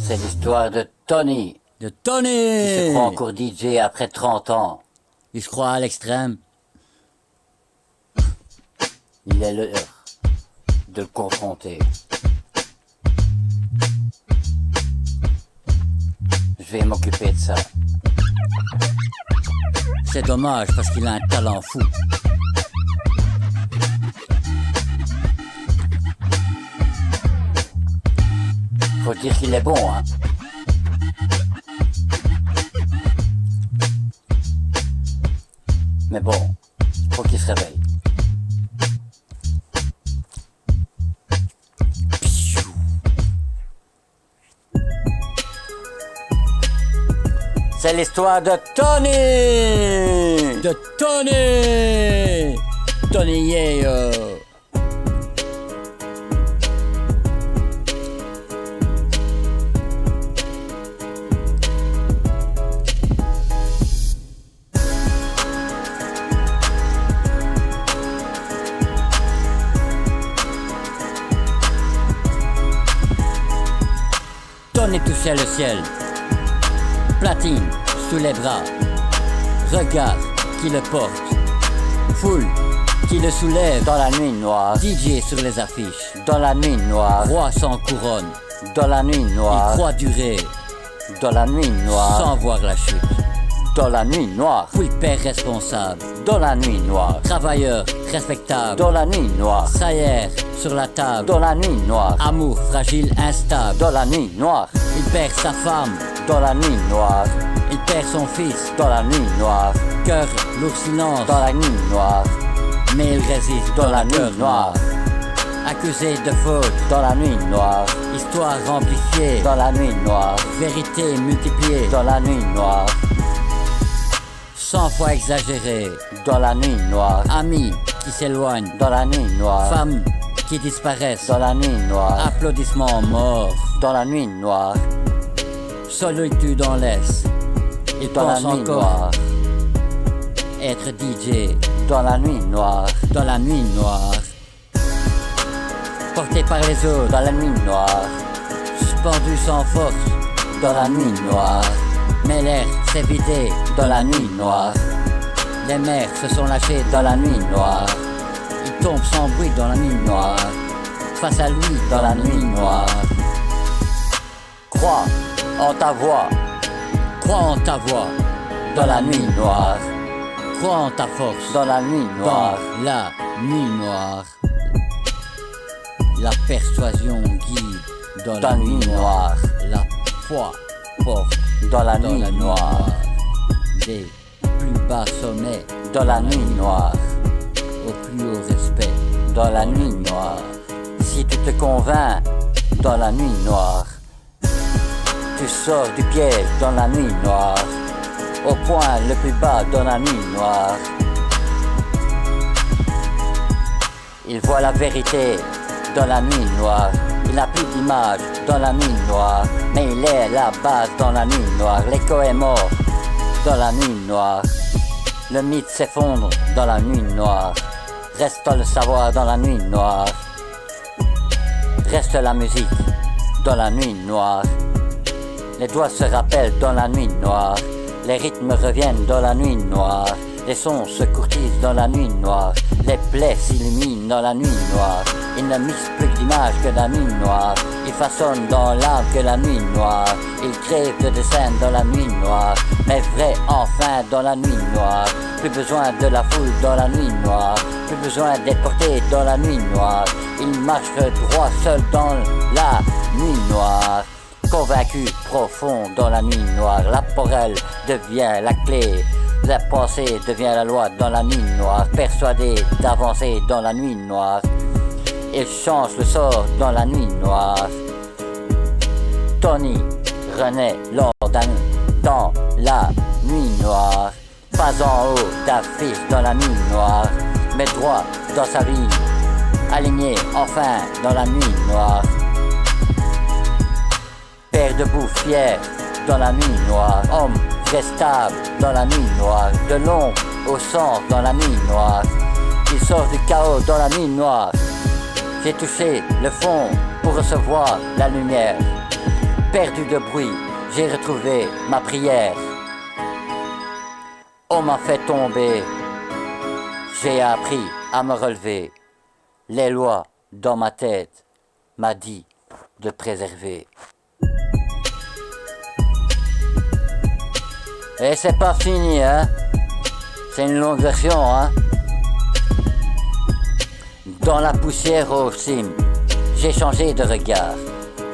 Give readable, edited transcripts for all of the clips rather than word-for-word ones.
C'est l'histoire de Tony. De Tony! Qui se croit encore DJ après 30 ans. Il se croit à l'extrême. Il est l'heure de le confronter. Je vais m'occuper de ça. C'est dommage parce qu'il a un talent fou. Faut dire qu'il est bon, hein. Mais bon, faut qu'il se réveille. C'est l'histoire de Tony! De Tony! Tony Yeo! Tony touchait le ciel. Platine sous les bras, regard qui le porte, foule qui le soulève dans la nuit noire, DJ sur les affiches, dans la nuit noire, roi sans couronne, dans la nuit noire, il croit durer, dans la nuit noire, sans voir la chute, dans la nuit noire, puis père responsable, dans la nuit noire, travailleur respectable, dans la nuit noire, salaire sur la table, dans la nuit noire, amour fragile instable, dans la nuit noire, il perd sa femme, dans la nuit noire, il perd son fils, dans la nuit noire, cœur lourd silence, dans la nuit noire, mais il résiste dans la nuit noire, accusé de faute, dans la nuit noire, histoire amplifiée, dans la nuit noire, vérité multipliée, dans la nuit noire, 100 fois exagéré, dans la nuit noire, amis qui s'éloignent, dans la nuit noire, femmes qui disparaissent, dans la nuit noire, applaudissements morts, dans la nuit noire, solitude en laisse, il dans pense la nuit encore noire, être DJ, dans la nuit noire, dans la nuit noire, porté par les autres, dans la nuit noire, suspendu sans force, dans la nuit noire, mais l'air s'est vidé, dans la nuit noire, les mers se sont lâchées dans la nuit noire, il tombe sans bruit dans la nuit noire, face à lui dans la nuit noire. Crois en ta voix, crois en ta voix, dans la nuit noire, crois en ta force, dans la nuit noire, dans la nuit noire. La persuasion guide dans la nuit noire, la foi porte dans la nuit noire, des plus bas sommets dans la nuit noire, au plus haut respect dans la nuit noire. Si tu te convaincs dans la nuit noire, tu sors du piège dans la nuit noire, au point le plus bas dans la nuit noire. Il voit la vérité dans la nuit noire, il n'a plus d'image dans la nuit noire, mais il est la base dans la nuit noire. L'écho est mort dans la nuit noire, le mythe s'effondre dans la nuit noire, reste le savoir dans la nuit noire, reste la musique dans la nuit noire. Les doigts se rappellent dans la nuit noire, les rythmes reviennent dans la nuit noire, les sons se courtisent dans la nuit noire, les plaies s'illuminent dans la nuit noire. Il ne mixe plus d'image que la nuit noire, il façonne dans l'âme que la nuit noire, il crève de dessins dans la nuit noire, mais vrai enfin dans la nuit noire. Plus besoin de la foule dans la nuit noire, plus besoin d'être porté dans la nuit noire, il marche droit seul dans la nuit noire. Convaincu profond dans la nuit noire, la parole devient la clé, la pensée devient la loi dans la nuit noire, persuadé d'avancer dans la nuit noire, il change le sort dans la nuit noire. Tony renaît lors dans la nuit noire, pas en haut d'affiche dans la nuit noire, mais droit dans sa vie, aligné enfin dans la nuit noire. Père debout fier dans la nuit noire, homme très stable dans la nuit noire, de l'ombre au centre dans la nuit noire, il sort du chaos dans la nuit noire. J'ai touché le fond pour recevoir la lumière, perdu de bruit, j'ai retrouvé ma prière. On m'a fait tomber, j'ai appris à me relever. Les lois dans ma tête m'a dit de préserver. Et c'est pas fini, hein. C'est une longue version, hein. Dans la poussière au cime, j'ai changé de regard.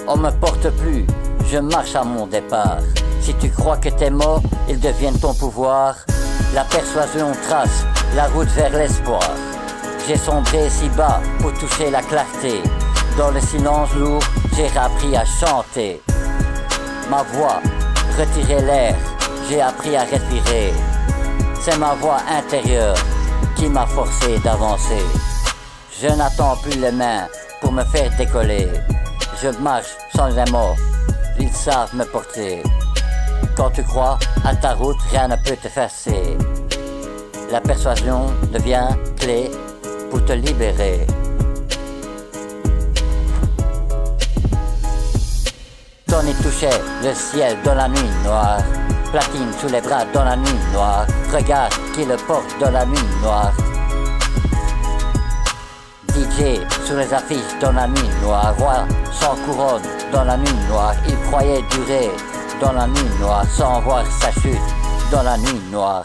On me porte plus, je marche à mon départ. Si tu crois que tes mots, ils deviennent ton pouvoir, la persuasion trace la route vers l'espoir. J'ai sombré si bas pour toucher la clarté. Dans le silence lourd, j'ai appris à chanter. Ma voix retirait l'air, j'ai appris à respirer. C'est ma voix intérieure qui m'a forcé d'avancer. Je n'attends plus les mains pour me faire décoller. Je marche sans les mots, ils savent me porter. Quand tu crois à ta route, rien ne peut t'effacer. La persuasion devient clé pour te libérer. Tony touchait le ciel dans la nuit noire. Platine sous les bras dans la nuit noire. Regarde qui le porte dans la nuit noire. DJ sur les affiches dans la nuit noire. Roi sans couronne dans la nuit noire. Il croyait durer dans la nuit noire sans voir sa chute dans la nuit noire.